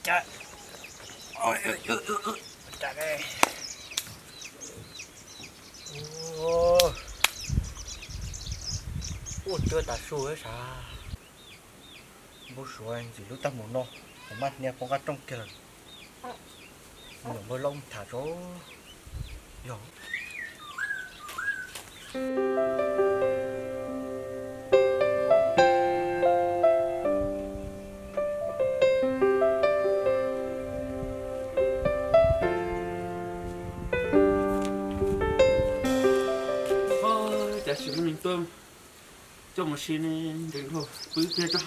chà ôi chà đây ô ô chưa ta suối sao bố suối chỉ lúc ta muốn no mắt nè con cá trong kia nhiều bơ lông thả chỗ nhỏ chỉ mình tôm cho một xin đừng thôi bự kia cho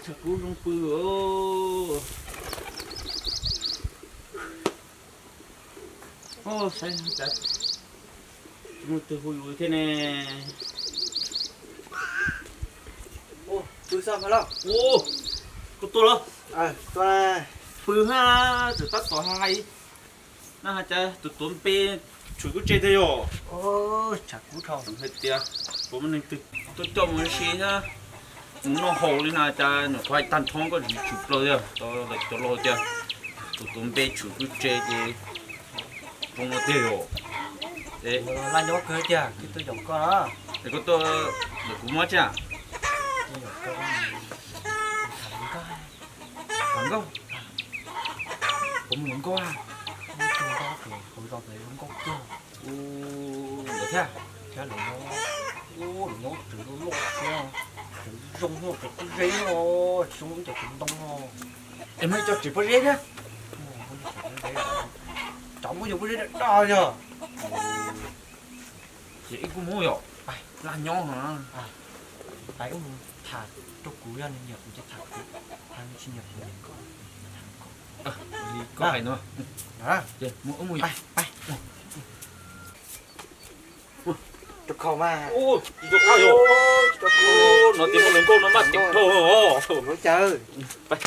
thật cú không bự sao đấy một từ hồi thế này từ sao mà lo có tôi đâu tôi bự ha từ tắt tỏ hai na cha tụi tôm pe chủ cứ chơi thế rồi chả cú thòng hết tia bố mình từ tôi cho một xí ha nó hồ đi na cha nó phải tan thông có gì chụp rồi à tôi lại tôi lo chưa tụi tôm pe chủ cứ chơi thì không có thế rồi đấy là nhớ cơ chưa cái tôi giống con đó để có tôi được cũng mất chứ thằng không cũng muốn có à tôi cho thấy không có cơ được thế thế là nó từ nó lột ra từ rung nó từ cái rễ nó xuống từ cũng đông nó em mới cho chỉ có rễ nhá chẳng có dùng cái rễ đó chưa chị cũng mua rồi là nhau hả tại ông thả cho cú ra nên nhập cho thả cú ăn sinh nhật mình có phải nữa đó chị mua mua bay chụp khẩu mà chụp khẩu rồi nó tìm một lần cô nó mất chụp khẩu nó chơi bay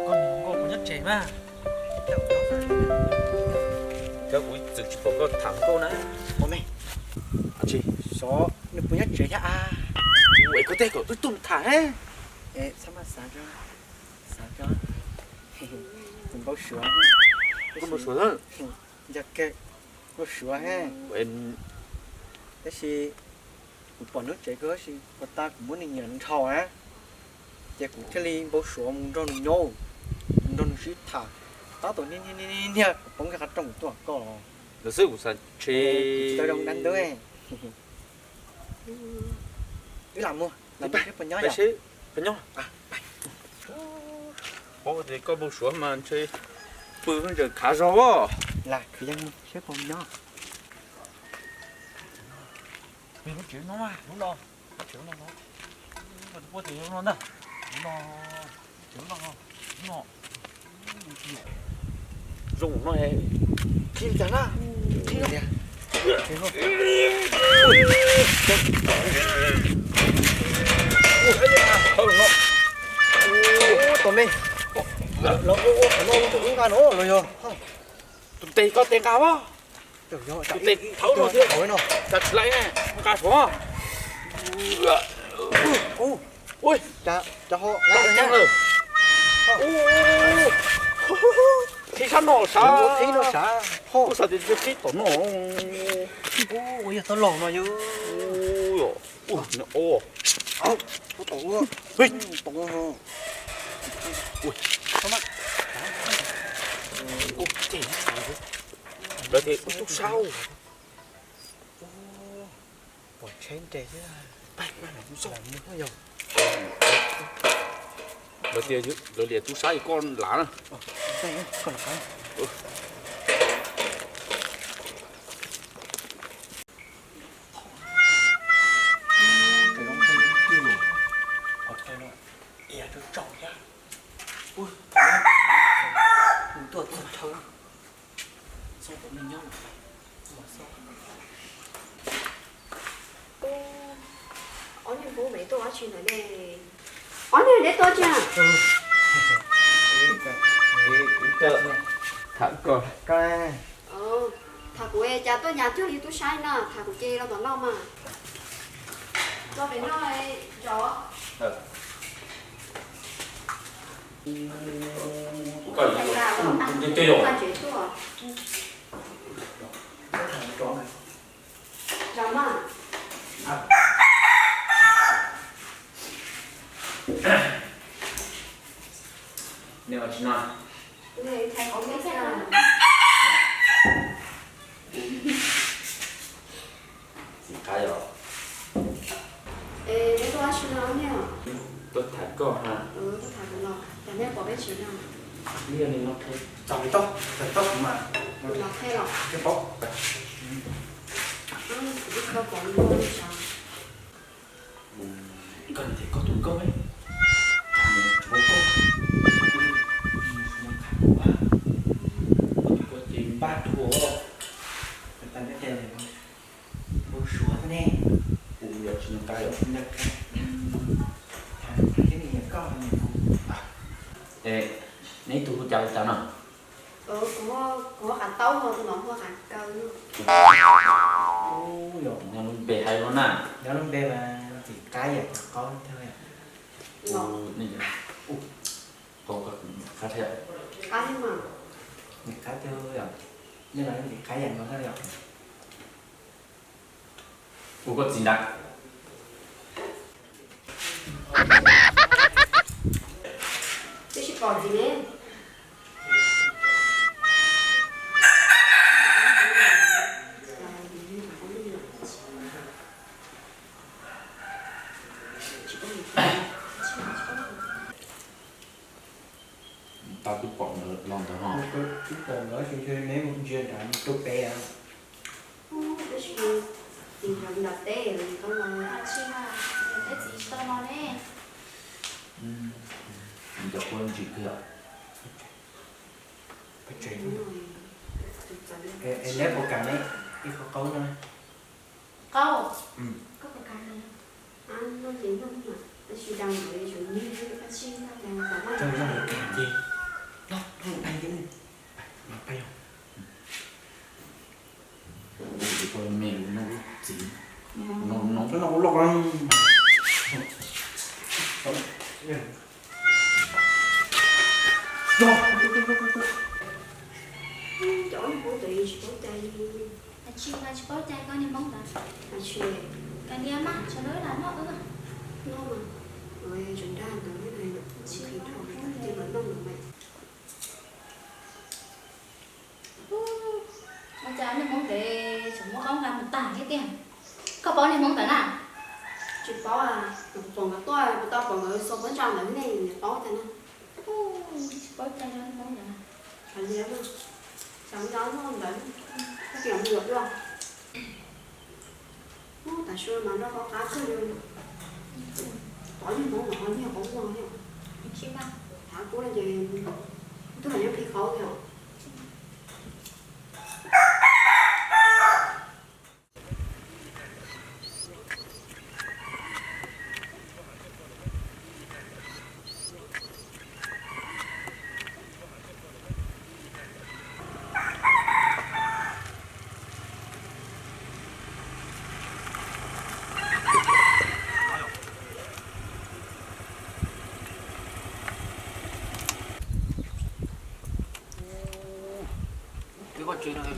con có nhất trẻ mà cái buổi tự chụp có thằng cô nè hôm nay chị số nó cũng nhất trẻ à vậy có thể có ướt tôm thả đấy sao mà sao cho cũng bao sữa có một số nữa giờ cái bao sữa ha bên cái gì cũng bỏ nước chảy cơ gì và ta cũng muốn nhận thò á giờ cũng cái ly bao sữa muốn cho nó nhô muốn cho nó xí thả tao tụi nè bóng cái trong tuổi có được sự của sao chị tôi đồng đánh tới cứ làm mua làm cái phần nhỏ vậy phần nhỏ ô thì có một số mà chơi bự hơn giờ khá rõ là cái dân xếp phần nhỏ mình nói chuyện nó mà đúng không nói chuyện nó mình có tiền nó nè nó chuyện nó dùng nó hè khi chẳng á khi nó khi nó tụi mình nó uống ra nó rồi rồi tụi tì có tiền cao á tụi tì thấu rồi chưa thổi nó chặt lại nè cá số ui cho họ lại nhang rồi thì sao nổ sao thì nó xả ho sao thì chưa kít tổ nổ ôi tao lỏng mà chứ ui nó ô có tổ ui tổ ui sao mà ui chị đó thì chút sau bỏ chén trẻ chứ bay mà làm sao như thế nhở đó thì chứ đó thì chút sai con lá nè đây còn là cái tôi thơ sao tụi mình nhau 언니 뭐 왜 또 하시는데? 언니 내 또잖아. thẳng coi cái Thà của cha tôi nhà trước thì tôi sai nè, thà của chị là còn lâu mà. Lo phải nói rõ. Có Thành gì ra không? ăn Đi chơi rồi. ăn chuyện chua. Rõ mà. Nếu mà chỉ nói Người thầy có biết sao? cái rồi Ê, để tôi ăn nó nha. tôi thấy có ha Ừ, tôi thả nó. Để mẹ bỏ bé chuyện nào. bây giờ nên nó thấy Trồng cái tóc mà Nó thay lọc. cái bóc Ăn thì có bỏ luôn sao? cần thì có tụi câu ấy bố câu có tìm ba thua người ta cái tên này bố sủa thế nè cũng giờ chỉ cái rồi nè cái này có ê nếu tôi chào chào nào Ừ, có cả tấu thôi, nó có cả cân. ô rồi nhà mình về hay luôn nè đó lúc đây mà thì cái vậy có thôi Nó này giờ có khá theo cái mà. những cái thôi rồi nhưng mà thì cái dành nó thôi rồi cũng có gì đặc Chứ chỉ còn gì nữa. tao cứ bỏ nó lòng tao họ có chút còn nữa thì nếu một chuyện là một chút bé à Chứ chỉ tình trạng đặt tê rồi con là À, chị mà, cái gì tao nói nè. mìnhจะควรจีเกลือ cái chuyện đúng rồi. cái nếp một cành ấy cái có cấu thôi Câu. Ừ. Có cái cái này. Ăn nó chỉ không mà. Nó chỉ đang ở đây chuẩn bị cái chi ra đang có mắt. trong nó một cái gì nó đây cái này nó bay không จีก็เมนูน้องจีน้องน้อง nó đâu có lọc lắm Chỗ nó có tùy chỉ có tay À, chị mà chỉ có trai con đi mong ta. là chuyện Cái đi mà, cho nó là nó ư. nó mà. Rồi chúng ta tới cái này nó chỉ thì thôi thì vẫn nông được mày. Mà cha đi mong để chúng nó không làm một tảng hết tiền. Có bỏ đi mong tảng nào? Chỉ bảo à, một tuần cả tôi, một tao còn ở số 400 là cái này thì bảo thế nào. Chỉ có trai nó đi mong tảng nào. Phải gì mà. Sáng đó nó không đến. Có kiểu được chưa? Tại sao mà nó có cá cơ luôn. Có những món nó nhiều có ngon nhiều. Chị mà. Thả cố là gì tức là những khi khó hiểu cái con chuyện này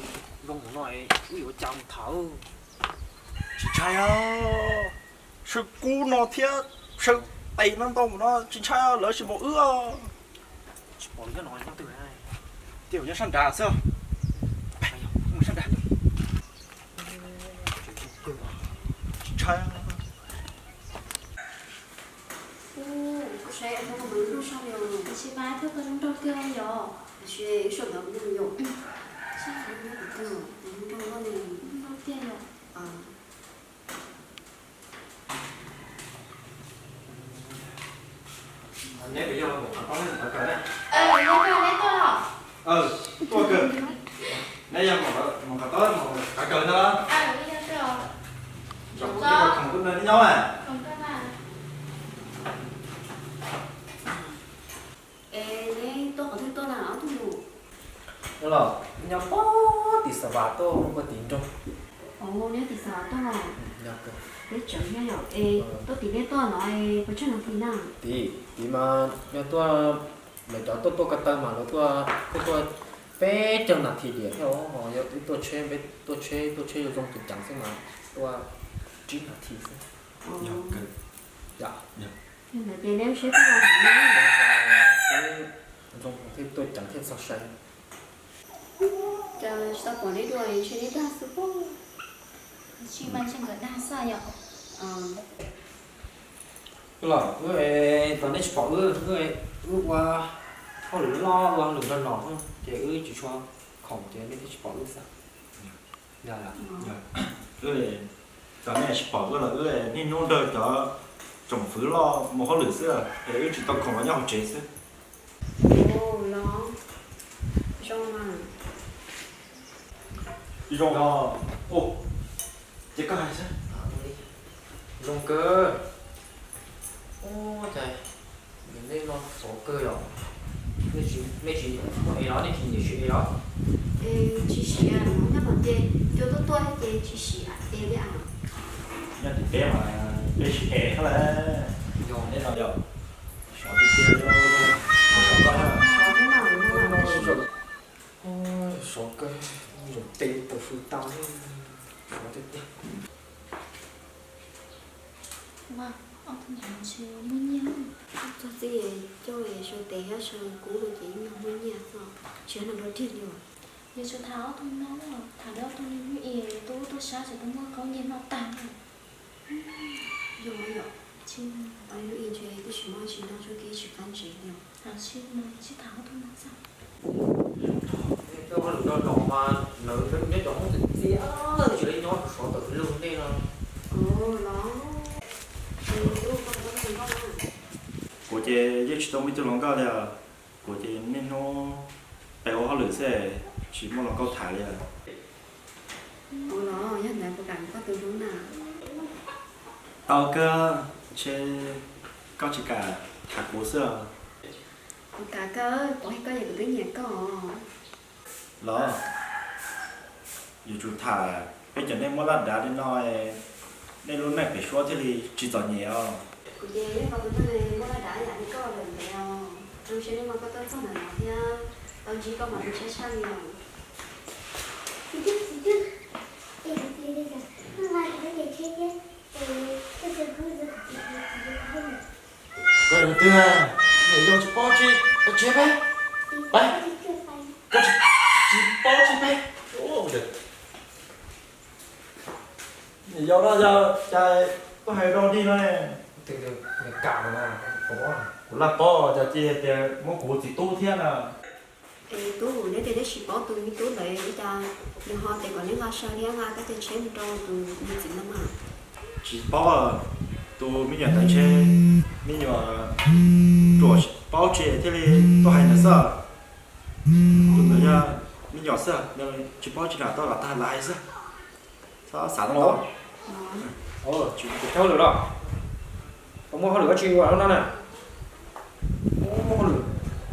rong của nó ui dồi chồng thở chị trai à sự cú nó thiết sự tay nó tông của nó chị trai à lỡ chỉ một ưa chỉ bỏ cái nói nó từ này tiểu như săn đà sao không săn đà chị trai à sẽ nó không đứng sau nhiều Chị mà thức có trong trâu kêu không rồi. sẽ sợ nó cũng nhiều Chị nó cũng nhiều nó cũng có nhiều không đâu tiền rồi. nhé bây giờ một có lên ở cái này Ê, lấy tôi hả? tôi cười nãy giờ một cái tới một cả cười nữa À, bây giờ rồi. chồng cái thằng cũng lên với nhau à Không có mà. ê đấy tôi có thấy tôi nào tôi đủ đó là nhau bó thì sợ bà tôi không có tiền trong ồ ồ nếu thì sao đó là Dạ cơ. để chọn cho nhỏ ê tôi thì biết tôi nói có chuyện là gì nào Thì mà nhà tôi mẹ cháu tôi cắt tay mà nó tôi bé chân là thì điện theo họ giờ tôi chơi dùng từ chẳng xem mà tôi chỉ là thì ồ dạ nhưng mà chị nếu sẽ có làm gì dùng thì tôi chẳng thêm sao sai cho sao còn đi đuổi chơi đi ta sư phụ chị mang chẳng có đa sao vậy ờ cái là cái tao nên bỏ cái qua họ lửa lo qua lửa lo nọ thì chỉ cho khổng thì nên bỏ lúc sao dạ ơi giờ này bỏ cái là ơi nên nôn đời cho trồng phứ lo một khó lửa xưa để chỉ tao còn có nhau chế xưa ồ nó trong mà rồi ô chế có hay sao dùng cơ ô trời mình nên lo số cơ rồi mấy chị ấy đó thì nhiều chuyện đó ê chị sĩ à nó nhắc bằng chị cho tôi hay chị sĩ à ê đấy à nhân thì bé mà bé chỉ hè thôi là rồi nên là giờ sợ đi chơi cho sợ coi ha có thế nào nữa là chị số cơ dùng tiền từ phương tao số tiền mà ông không nhận chiều mới nhớ cho gì cho về số tiền hết số cũ rồi chị mà muốn nhà sao chuyện nào đó thiệt rồi giờ cho tháo tôi nói rồi tháo đó tôi như ý tôi sao sẽ tôi mua có nhiên nó tàn rồi rồi chứ anh nói yên chơi tôi chỉ muốn chỉ nói cho cái chỉ cần chỉ nhiều tháo chứ mà chứ tháo tôi nói sao cái con lửa nọ mà lửa cái chỗ thì gì á chỉ lấy nó số tự luôn đây là ồ nó tôi con à của chế với chỉ tao mới tôi lòng cao là của chế nên nó bé họ lửa xe chỉ muốn lòng cao thải là ồ nó nhất là có cảnh có từ đúng nào tao cơ chế cao chỉ cả thạc bố xưa cả cơ có hay có gì cái nhà có đó dù chủ thả bây giờ nên mua lát đá đi nói nên lúc này phải xóa thì chỉ tao nhiều của chị ấy vào cái này có đã dạy có lần nào trong xe mà có tới có nào nha tao chỉ có mà sẽ sang nhiều rồi đầu tiên người dùng chỉ bao chi có chế bé bé có chỉ bao chi bé ô được do đó giờ chạy có hay đo đi nữa nè từ từ mình cạo mà có cũng là to giờ chị thì mua củ chỉ tu thiên à tú nếu để chỉ bỏ từ cái tú lại để cho nhưng họ thì còn nếu mà sao thì nga cái tên chế một trâu từ như gì lắm mà chỉ bao à tu mình nhận tại chế mình nhỏ chuột bao chế thế thì tôi hay là sao tụi nó ra mình nhỏ sao nhưng chỉ bao chỉ là tôi là ta lại sao sao sáng đó ồ chỉ theo lửa đó có mua lửa chiều vào nó nè mua lửa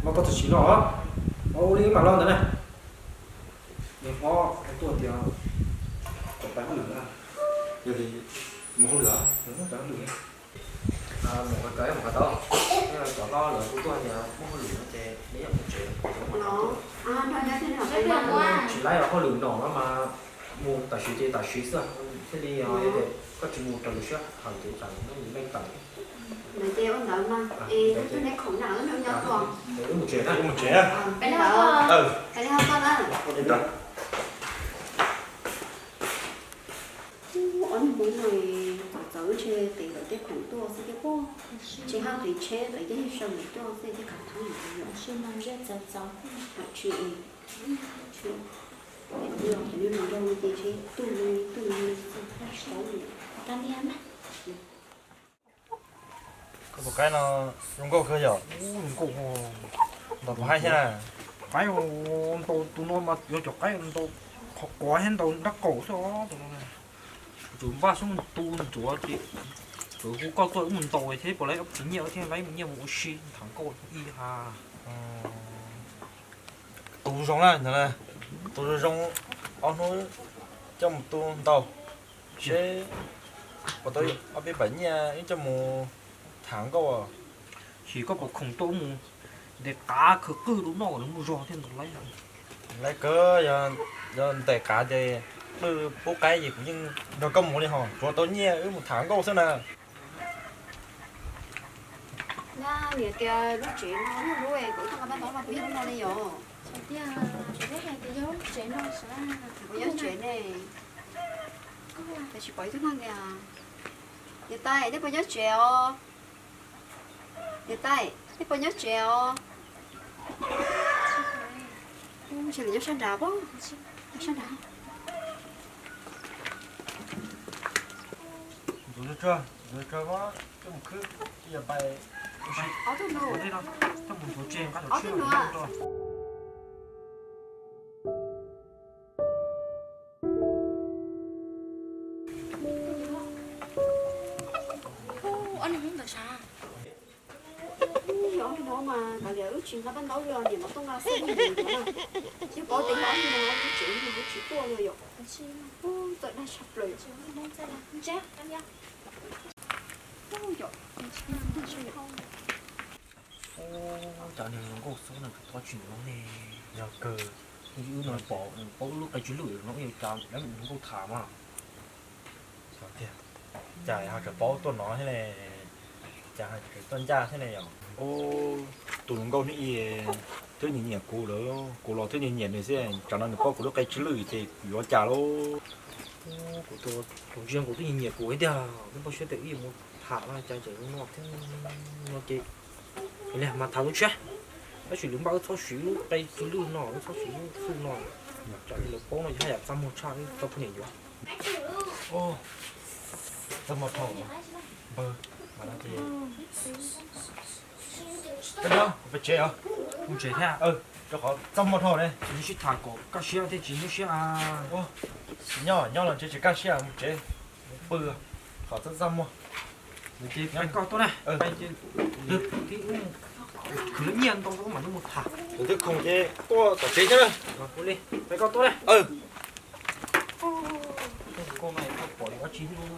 mà có thể chỉ nó ô đi mà lo thế này để ho cái tuần thì có bán lửa giờ thì mua lửa đúng không bán lửa một cái to nhưng mà có lo lửa của tôi thì mua lửa nó chè đấy là một chuyện nó nó nhớ thế nào cái đường qua chỉ lấy là có lửa nhỏ mà mua tại suy sao thế đi để có chỉ mua trồng suốt hàng tỷ trồng nó bị lên tầng để treo nợ mà ê tôi nói khổng nợ nó nhớ còn để một chuyện á một trẻ cái nợ ừ cái này không con á đi rồi anh muốn này走去第二啲群多些嘅波，之後對車對啲上面多些啲球場嚟是嘛热早早用，注意，注意，你用你用用啲車對手嚟， tan đi ăn có một cái nó dùng câu khơi giờ cũng một hai thế này cái tụi nó mà vô chỗ cái tụi có hết tụi đắc cổ số tụi nó chúng va xuống tu chúa chị tụi cũng có tôi cũng mình tồi thế bỏ lấy ốc chính nhiều thế lấy mình nhiều một xí thằng cô y hà tù giống này thế này tù giống ông nói trong một tu tàu sẽ bọn tôi ở bên bệnh nha những cho mù tháng câu à chỉ có một khổng tô mù để cá cứ cứ đúng nó nó rò thêm được lấy lấy cớ giờ tại cả thì từ bố cái gì cũng nhưng nó công một đi hòn rồi tôi nhẹ một tháng câu xem nào na nè kia lúc chuyện nó nuôi cũng không có bán mà cũng không nói đi rồi Chị tia, chị biết này thì dấu chuyện đâu sẽ bây giờ chuyện này có là phải chịu bấy thứ năng kìa giờ tay nếu bây giờ chuyện giờ tay nếu bây giờ chuyện không chỉ là do sang đạp không sang đạp rồi chưa có cái một cứ giờ bài ở đâu nữa ở đây đâu trong một số chuyện các ở đâu nữa anh không được sao nhỏ thì nó mà bà liệu chuyện nó bắt đầu rồi thì nó tung ra sẽ không được nữa chứ có tính nó thì nó chuyện thì nó chỉ tua rồi rồi chị tụi nó sập rồi chị nên sẽ là không chết anh nhá ôi dồi chả nên nó có số là có chuyện nó nè giờ cờ như nó bỏ lúc cái chuyến lưỡi nó yêu chạm đấy mình không có thả mà sao thế chạy hai cái bó tôi nói thế này chạy hai cái tuần tra thế này à ô tụi nó câu này thứ nhìn nhẹ cô lo thứ nhìn nhẹ này sẽ cho nó có cái cái chữ lưỡi thì vừa trả luôn của tôi riêng của tôi nhìn nhiệt của ấy đi à cái bao nhiêu tự nhiên một thả mà chạy chạy nó ngọt thế nó chị cái này mà thả luôn chứ nó chỉ đứng bao số xíu đây xíu lưỡi nó số xíu xương nó chạy là bố nó hay là xăm một trái tao không hiểu ô tao một thầu bơ mà nó thì cái đó phải chế à không chế ha cho họ tao một thầu này chỉ thả cổ các xe thì chỉ xe à ô nhỏ là chỉ cá xe một chế bơ họ rất dăm mà người chị phải coi tôi này phải được thì cứ nhiên tao có mà nó một thả tôi không chế tôi tổ chế chứ đâu rồi cô đi phải coi tôi này cô này không bỏ đi có chín luôn